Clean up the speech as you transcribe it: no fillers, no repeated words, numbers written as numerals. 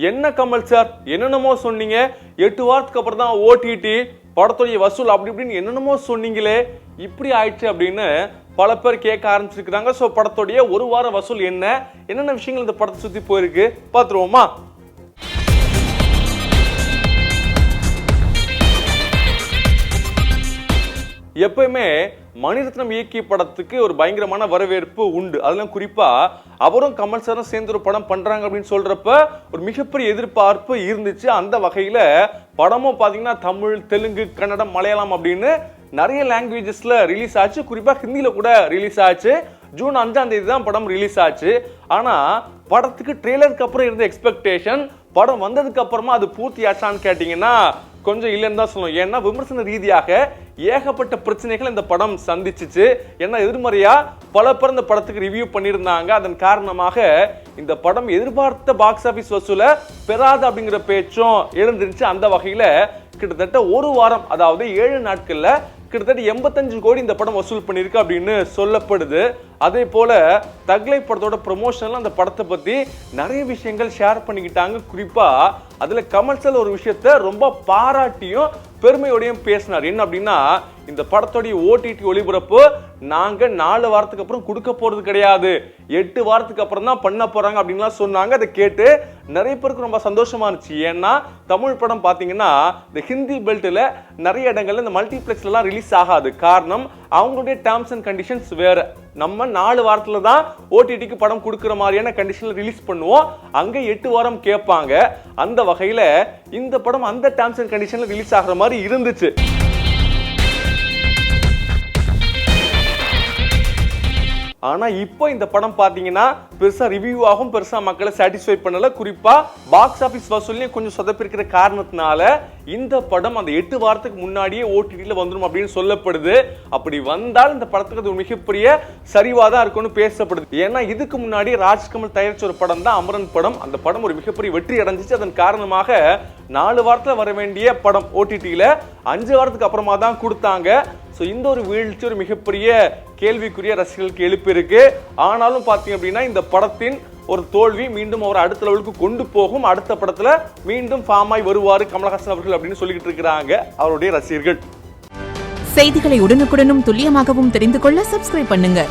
என்ன கமல் சார் என்னென்னமோ சொன்னீங்க, 8 வாரத்துக்கு அப்புறம் தான் ஓடிடி படத்துடைய வசூல் அப்படி இப்படின்னு என்னென்னமோ சொன்னீங்களே, இப்படி ஆயிடுச்சு அப்படின்னு பல பேர் கேட்க ஆரம்பிச்சிருக்கிறாங்க. ஸோ படத்துடைய ஒரு வார வசூல் என்னென்ன விஷயங்கள் இந்த படத்தை சுற்றி போயிருக்கு பார்த்துருவோமா? எப்பயுமே மணிரத்னம் இயக்கிய படத்துக்கு ஒரு பயங்கரமான வரவேற்பு உண்டு. அதெல்லாம் குறிப்பா அவரும் கமல் சாரும் சேர்ந்து ஒரு படம் பண்றாங்க அப்படின்னு சொல்றப்ப ஒரு மிகப்பெரிய எதிர்பார்ப்பு இருந்துச்சு. அந்த வகையில படமும் பாத்தீங்கன்னா தமிழ், தெலுங்கு, கன்னடம், மலையாளம் அப்படின்னு நிறைய லாங்குவேஜஸ்ல ரிலீஸ் ஆச்சு. குறிப்பா ஹிந்தியில கூட ரிலீஸ் ஆச்சு. ஜூன் 5ஆம் தேதி தான் படம் ரிலீஸ் ஆச்சு. ஆனா படத்துக்கு ட்ரெய்லருக்கு அப்புறம் இருந்த எக்ஸ்பெக்டேஷன் படம் வந்ததுக்கு அப்புறமா அது பூர்த்தி ஆச்சான்னு கேட்டீங்கன்னா கொஞ்சம் இல்லைன்னு தான் சொல்லணும். ஏன்னா விமர்சன ரீதியாக ஏகப்பட்ட பிரச்சனைகள் இந்த படம் சந்திச்சிச்சு. ஏன்னா எதிர்மறையா பல பேர் இந்த படத்துக்கு ரிவ்யூ பண்ணியிருந்தாங்க. அதன் காரணமாக இந்த படம் எதிர்பார்த்த பாக்ஸ் ஆபீஸ் வசூல பெறாது அப்படிங்கிற பேச்சும் எழுந்துருச்சு. அந்த வகையில கிட்டத்தட்ட ஒரு வாரம், அதாவது 7 நாட்கள்ல கிட்டத்தட்ட 85 கோடி இந்த படம் வசூல் பண்ணிருக்கு அப்படின்னு சொல்லப்படுது. அதே போல தக்லை படத்தோட ப்ரொமோஷன்ல அந்த படத்தை பத்தி நிறைய விஷயங்கள் ஷேர் பண்ணிக்கிட்டாங்க. குறிப்பா அதுல கமல் சார் ஒரு விஷயத்த ரொம்ப பாராட்டியும் பெருமையோடையும் பேசினார். என்ன அப்படின்னா, இந்த படத்தோடைய ஓடிடி ஒளிபரப்பு நாங்க 4 வாரத்துக்கு அப்புறம் கொடுக்க போறது கிடையாது, 8 வாரத்துக்கு அப்புறம் தான் பண்ண போறாங்க அப்படின்லாம் சொன்னாங்க. அதை கேட்டு நிறைய பேருக்கு ரொம்ப சந்தோஷமா இருந்துச்சு. ஏன்னா தமிழ் படம் பாத்தீங்கன்னா இந்த ஹிந்தி பெல்ட்ல நிறைய இடங்கள்ல இந்த மல்டிபிளெக்ஸ்ல எல்லாம் ரிலீஸ் ஆகாது. காரணம் அவங்களுடைய டேர்ம்ஸ் அண்ட் கண்டிஷன்ஸ் வேற. நம்ம 4 வாரத்துல தான் ஓடிடிக்கு படம் கொடுக்கிற மாதிரியான கண்டிஷன்ல ரிலீஸ் பண்ணுவோம், அங்க 8 வாரம் கேட்பாங்க. அந்த வகையில இந்த படம் அந்த டேர்ம்ஸ் அண்ட் கண்டிஷன்ல ரிலீஸ் ஆகிற மாதிரி இருந்துச்சு. ஆனா இப்போ இந்த படம் பாத்தீங்கன்னா பெருசா ரிவ்யூ ஆகும், பெருசா மக்களை சாட்டிஸ்ஃபை பண்ணல. குறிப்பா பாக்ஸ் ஆபீஸ் வசூல்லையும் கொஞ்சம் சொதப்பிருக்கிற காரணத்தினால இந்த படம் அந்த 8 வாரத்துக்கு முன்னாடியே ஓடிடில வந்துடும் அப்படின்னு சொல்லப்படுது. அப்படி வந்தால் இந்த படத்துக்கு அது மிகப்பெரிய சரிவாதான் இருக்கும்னு பேசப்படுது. ஏன்னா இதுக்கு முன்னாடி ராஜ்கமல் தயாரிச்ச ஒரு படம் தான் அமரன் படம். அந்த படம் ஒரு மிகப்பெரிய வெற்றி அடைஞ்சிச்சு. அதன் காரணமாக 4 வாரத்துல வர வேண்டிய படம் ஓடிடில 5 வாரத்துக்கு அப்புறமா தான் கொடுத்தாங்க. ஸோ இந்த ஒரு வீழ்ச்சி ஒரு மிகப்பெரிய கேள்விக்குரிய ரசிகர்களுக்கு எழுப்பியிருக்கு. ஆனாலும் பார்த்தீங்க அப்படின்னா இந்த படத்தின் ஒரு தோல்வி மீண்டும் அவர் அடுத்த லெவலுக்கு கொண்டு போகும். அடுத்த படத்துல மீண்டும் ஃபார்ம் ஆகி வருவாரு கமலஹாசன் அவர்கள் அப்படின்னு சொல்லிட்டு இருக்கிறாங்க அவருடைய ரசிகர்கள். செய்திகளை உடனுக்குடனும் துல்லியமாகவும் தெரிந்து கொள்ள சப்ஸ்கிரைப் பண்ணுங்க.